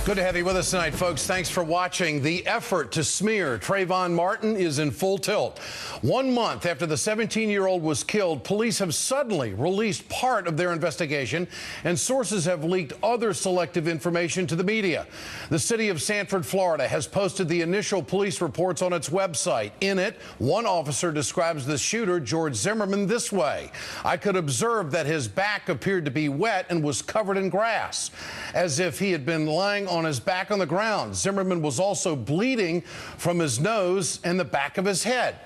Good to have you with us tonight, folks. Thanks for watching. The effort to smear Trayvon Martin is in full tilt. 1 month after the 17-year-old was killed, police have suddenly released part of their investigation, and sources have leaked other selective information to the media. The city of Sanford, Florida, has posted the initial police reports on its website. In it, one officer describes the shooter, George Zimmerman, this way: "I could observe that his back appeared to be wet and was covered in grass, as if he had been lying on his back on the ground. Zimmerman was also bleeding from his nose and the back of his head."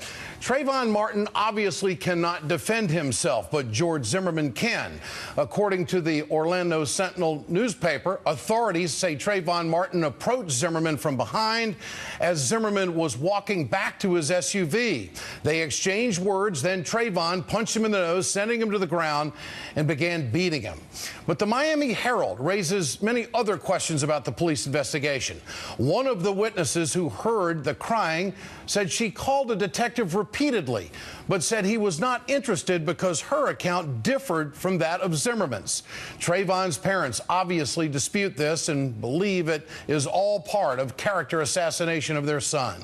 Trayvon Martin obviously cannot defend himself, but George Zimmerman can. According to the Orlando Sentinel newspaper, authorities say Trayvon Martin approached Zimmerman from behind as Zimmerman was walking back to his SUV. They exchanged words, then Trayvon punched him in the nose, sending him to the ground, and began beating him. But the Miami Herald raises many other questions about the police investigation. One of the witnesses who heard the crying said she called a detective repeatedly, but said he was not interested because her account differed from that of Zimmerman's. Trayvon's parents obviously dispute this and believe it is all part of character assassination of their son.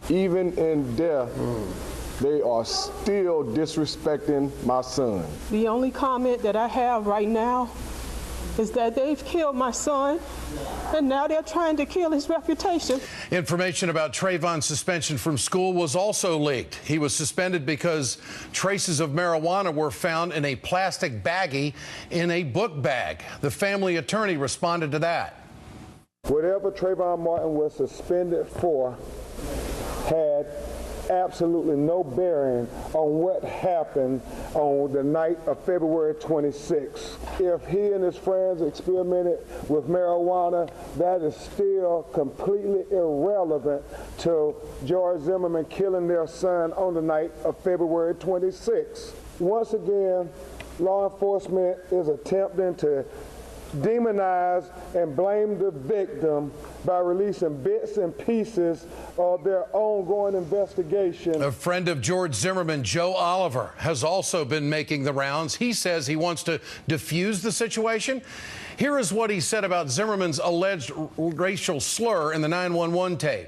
Even in death, they are still disrespecting my son. The only comment that I have right now is that they've killed my son, and now they're trying to kill his reputation. Information about Trayvon's suspension from school was also leaked. He was suspended because traces of marijuana were found in a plastic baggie in a book bag. The family attorney responded to that. Whatever Trayvon Martin was suspended for had absolutely no bearing on what happened on the night of February 26th. If he and his friends experimented with marijuana, that is still completely irrelevant to George Zimmerman killing their son on the night of February 26th. Once again, law enforcement is attempting to demonize and blame the victim by releasing bits and pieces of their ongoing investigation. A friend of George Zimmerman, Joe Oliver, has also been making the rounds. He says he wants to defuse the situation. Here is what he said about Zimmerman's alleged racial slur in the 911 tape.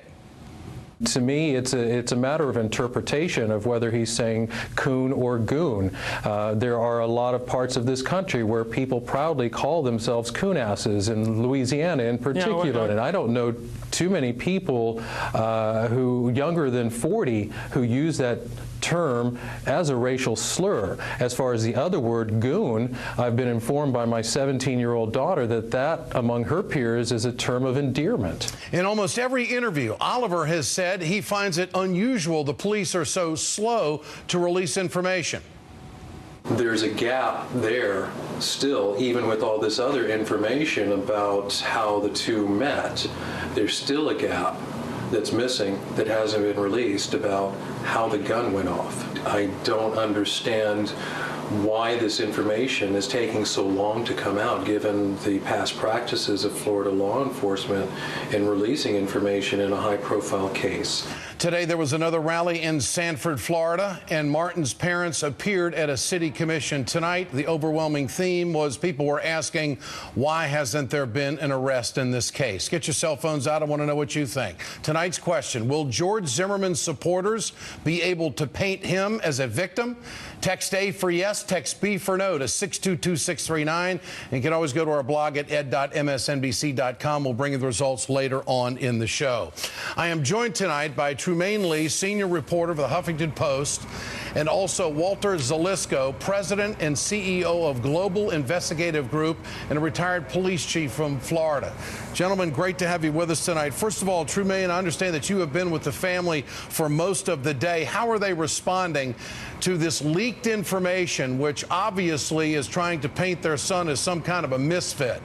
To me, it's a matter of interpretation of whether he's saying coon or goon. There are a lot of parts of this country where people proudly call themselves coon asses, in Louisiana in particular. And I don't know too many people who younger than 40 who use that term as a racial slur. As far as the other word, goon, I've been informed by my 17-year-old daughter that among her peers is a term of endearment. In almost every interview, Oliver has said he finds it unusual the police are so slow to release information. There's a gap there still, even with all this other information about how the two met. There's still a gap that's missing that hasn't been released about how the gun went off. I don't understand why this information is taking so long to come out, given the past practices of Florida law enforcement in releasing information in a high-profile case. Today, there was another rally in Sanford, Florida, and Martin's parents appeared at a city commission tonight. The overwhelming theme was people were asking, why hasn't there been an arrest in this case? Get your cell phones out. I want to know what you think. Tonight's question: will George Zimmerman's supporters be able to paint him as a victim? Text A for yes, text B for no to 622-639. And you can always go to our blog at ed.msnbc.com. We'll bring you the results later on in the show. I am joined tonight by Trumaine Lee, senior reporter of the Huffington Post, and also Walter Zalisco, president and CEO of Global Investigative Group and a retired police chief from Florida. Gentlemen, great to have you with us tonight. First of all, Trumaine, I understand that you have been with the family for most of the day. How are they responding to this leaked information, which obviously is trying to paint their son as some kind of a misfit?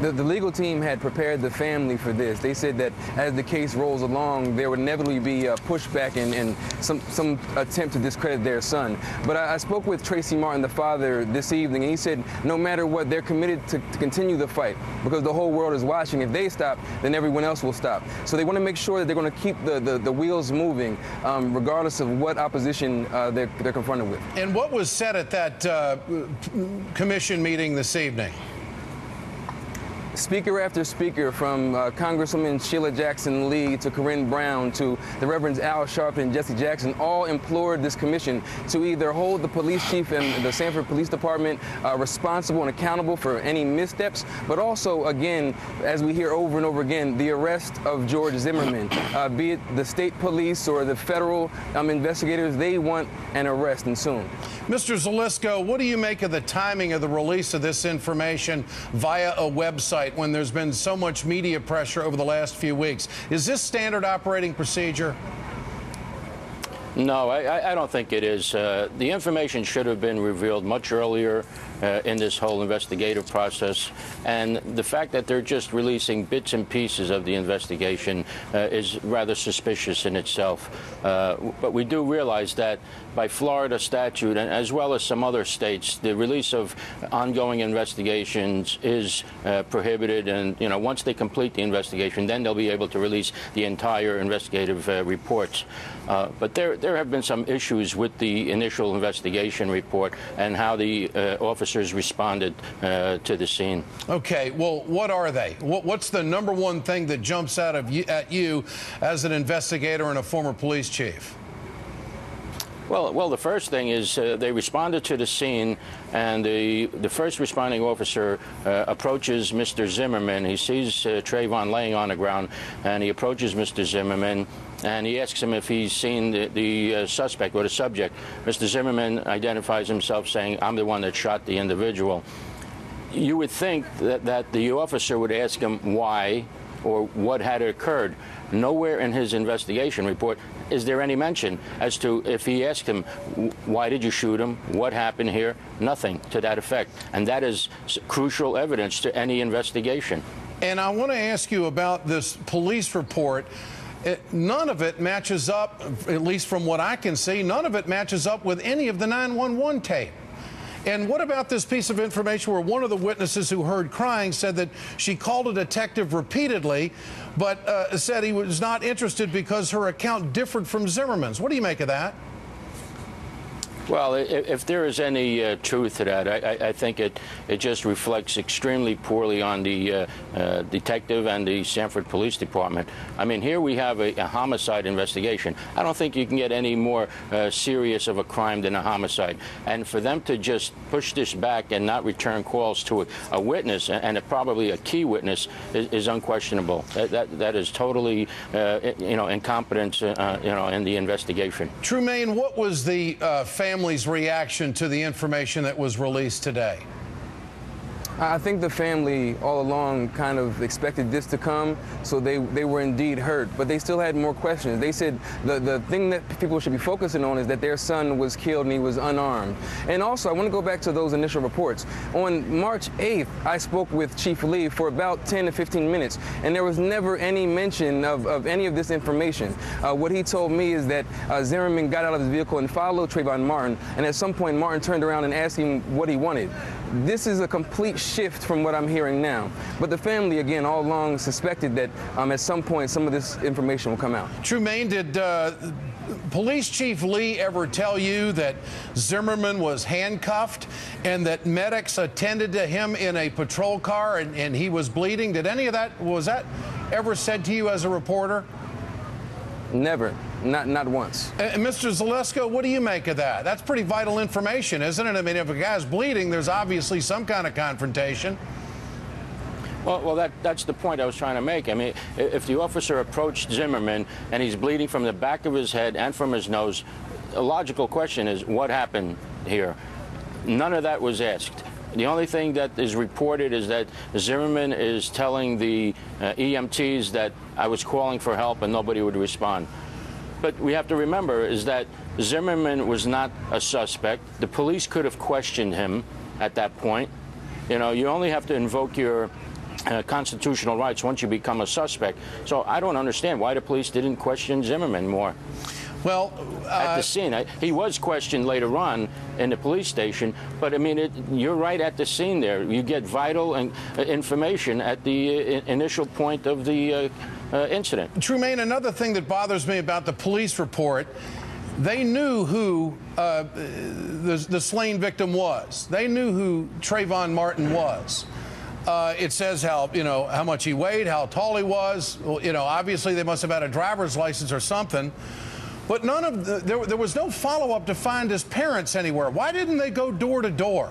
The legal team had prepared the family for this. They said that as the case rolls along, there would inevitably be pushback and some attempt to discredit their son. But I spoke with Tracy Martin, the father, this evening, and he said no matter what, they're committed to continue the fight because the whole world is watching. If they stop, then everyone else will stop. So they want to make sure that they're going to keep the wheels moving, regardless of what opposition they're confronted with. And what was said at that commission meeting this evening? Speaker after speaker, from Congresswoman Sheila Jackson Lee to Corinne Brown to the Reverends Al Sharpton and Jesse Jackson, all implored this commission to either hold the police chief and the Sanford Police Department responsible and accountable for any missteps, but also, again, as we hear over and over again, the arrest of George Zimmerman. Be it the state police or the federal investigators, they want an arrest, and soon. Mr. Zelisko, what do you make of the timing of the release of this information via a website when there's been so much media pressure over the last few weeks? Is this standard operating procedure? No, I don't think it is. The information should have been revealed much earlier in this whole investigative process, and the fact that they're just releasing bits and pieces of the investigation is rather suspicious in itself. But we do realize that by Florida statute, and as well as some other states, the release of ongoing investigations is prohibited, and once they complete the investigation, then they'll be able to release the entire investigative reports. But there have been some issues with the initial investigation report and how the officers responded to the scene. Okay, well, what are they? What's the number one thing that jumps out at you as an investigator and a former police chief? Well, the first thing is they responded to the scene, and the first responding officer approaches Mr. Zimmerman. He sees Trayvon laying on the ground, and he approaches Mr. Zimmerman, and he asks him if he's seen the suspect or the subject. Mr. Zimmerman identifies himself, saying, "I'm the one that shot the individual." You would think that the officer would ask him why or what had occurred. Nowhere in his investigation report is there any mention as to if he asked him, why did you shoot him? What happened here? Nothing to that effect. And that is crucial evidence to any investigation. And I want to ask you about this police report. None of it matches up, at least from what I can see, none of it matches up with any of the 911 tape. And what about this piece of information where one of the witnesses who heard crying said that she called a detective repeatedly, but said he was not interested because her account differed from Zimmerman's? What do you make of that? Well, if there is any truth to that, I think it just reflects extremely poorly on the detective and the Sanford Police Department. I mean, here we have a homicide investigation. I don't think you can get any more serious of a crime than a homicide. And for them to just push this back and not return calls to a witness, and probably a key witness, is unquestionable. That is totally, incompetence, in the investigation. Trumaine, what was the family's reaction to the information that was released today? I think the family all along kind of expected this to come, so they were indeed hurt, but they still had more questions. They said the thing that people should be focusing on is that their son was killed and he was unarmed. And also, I want to go back to those initial reports. On March 8th, I spoke with Chief Lee for about 10 to 15 minutes, and there was never any mention of any of this information. What he told me is that Zimmerman got out of his vehicle and followed Trayvon Martin, and at some point Martin turned around and asked him what he wanted. This is a complete shift from what I'm hearing now. But the family, again, all along suspected that at some point some of this information will come out. Trumaine, did Police Chief Lee ever tell you that Zimmerman was handcuffed and that medics attended to him in a patrol car and he was bleeding? Did any of that, was that ever said to you as a reporter? Never. Not once. Mr. Zelisko, what do you make of that? That's pretty vital information, isn't it? I mean, if a guy's bleeding, there's obviously some kind of confrontation. Well, that's the point I was trying to make. I mean, if the officer approached Zimmerman and he's bleeding from the back of his head and from his nose, a logical question is, what happened here? None of that was asked. The only thing that is reported is that Zimmerman is telling the EMTs that I was calling for help and nobody would respond. But we have to remember is that Zimmerman was not a suspect. The police could have questioned him at that point. You only have to invoke your constitutional rights once you become a suspect. So I don't understand why the police didn't question Zimmerman more. Well, at the scene, he was questioned later on in the police station, but I mean, you're right at the scene there. You get vital information at the initial point of the incident. Trumaine, another thing that bothers me about the police report, they knew who the slain victim was. They knew who Trayvon Martin was. It says how much he weighed, how tall he was. Well, obviously they must have had a driver's license or something. But there was no follow-up to find his parents anywhere. Why didn't they go door to door?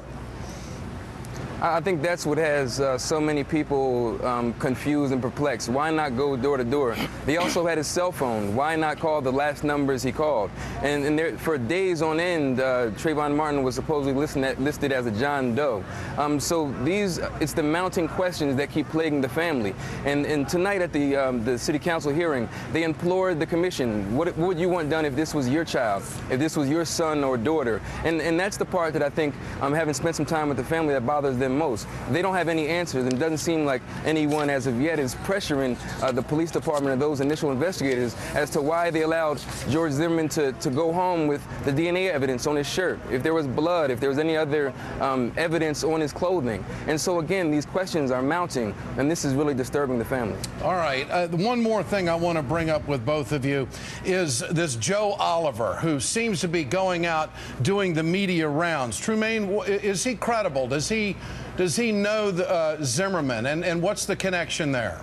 I think that's what has so many people confused and perplexed. Why not go door to door? They also had his cell phone. Why not call the last numbers he called? And there, for days on end, Trayvon Martin was supposedly listed as a John Doe. So it's the mounting questions that keep plaguing the family. And tonight at the city council hearing, they implored the commission, what would you want done if this was your child, if this was your son or daughter? And that's the part that I think, having spent some time with the family, that bothers them most. They don't have any answers, and it doesn't seem like anyone as of yet is pressuring the police department or those initial investigators as to why they allowed George Zimmerman to go home with the DNA evidence on his shirt, if there was blood, if there was any other evidence on his clothing. And so again, these questions are mounting, and this is really disturbing the family. All right, one more thing I want to bring up with both of you is this Joe Oliver, who seems to be going out doing the media rounds. Trumaine, is he credible? Does he know Zimmerman, and what's the connection there?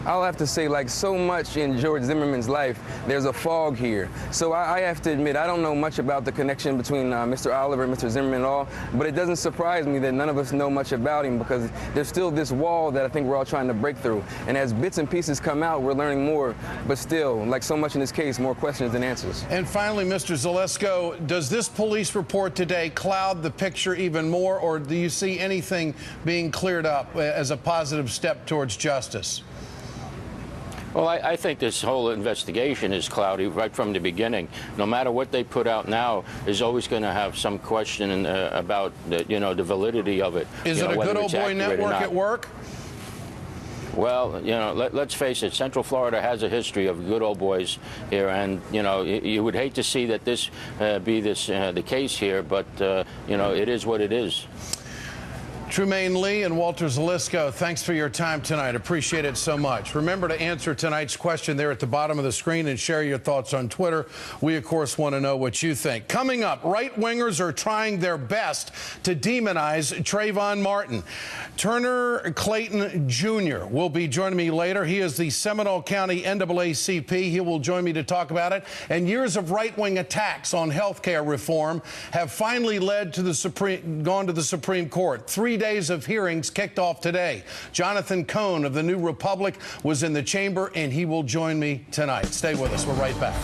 I'll have to say, like so much in George Zimmerman's life, there's a fog here. So I have to admit, I don't know much about the connection between Mr. Oliver and Mr. Zimmerman at all, but it doesn't surprise me that none of us know much about him, because there's still this wall that I think we're all trying to break through. And as bits and pieces come out, we're learning more, but still, like so much in this case, more questions than answers. And finally, Mr. Zalesko, does this police report today cloud the picture even more, or do you see anything being cleared up as a positive step towards justice? Well, I think this whole investigation is cloudy right from the beginning. No matter what they put out now, is always going to have some question about the validity of it. Is it a good old boy network at work? Well, let's face it, Central Florida has a history of good old boys here, and, you would hate to see that this be the case here, but, it is what it is. Trumaine Lee and Walter Zalesko, thanks for your time tonight. Appreciate it so much. Remember to answer tonight's question there at the bottom of the screen and share your thoughts on Twitter. We, of course, want to know what you think. Coming up, right-wingers are trying their best to demonize Trayvon Martin. Turner Clayton Jr. will be joining me later. He is the Seminole County NAACP. He will join me to talk about it. And years of right-wing attacks on health care reform have finally led to gone to the Supreme Court. 3 days of hearings kicked off today. Jonathan Cohn of the New Republic was in the chamber, and he will join me tonight. Stay with us. We're right back.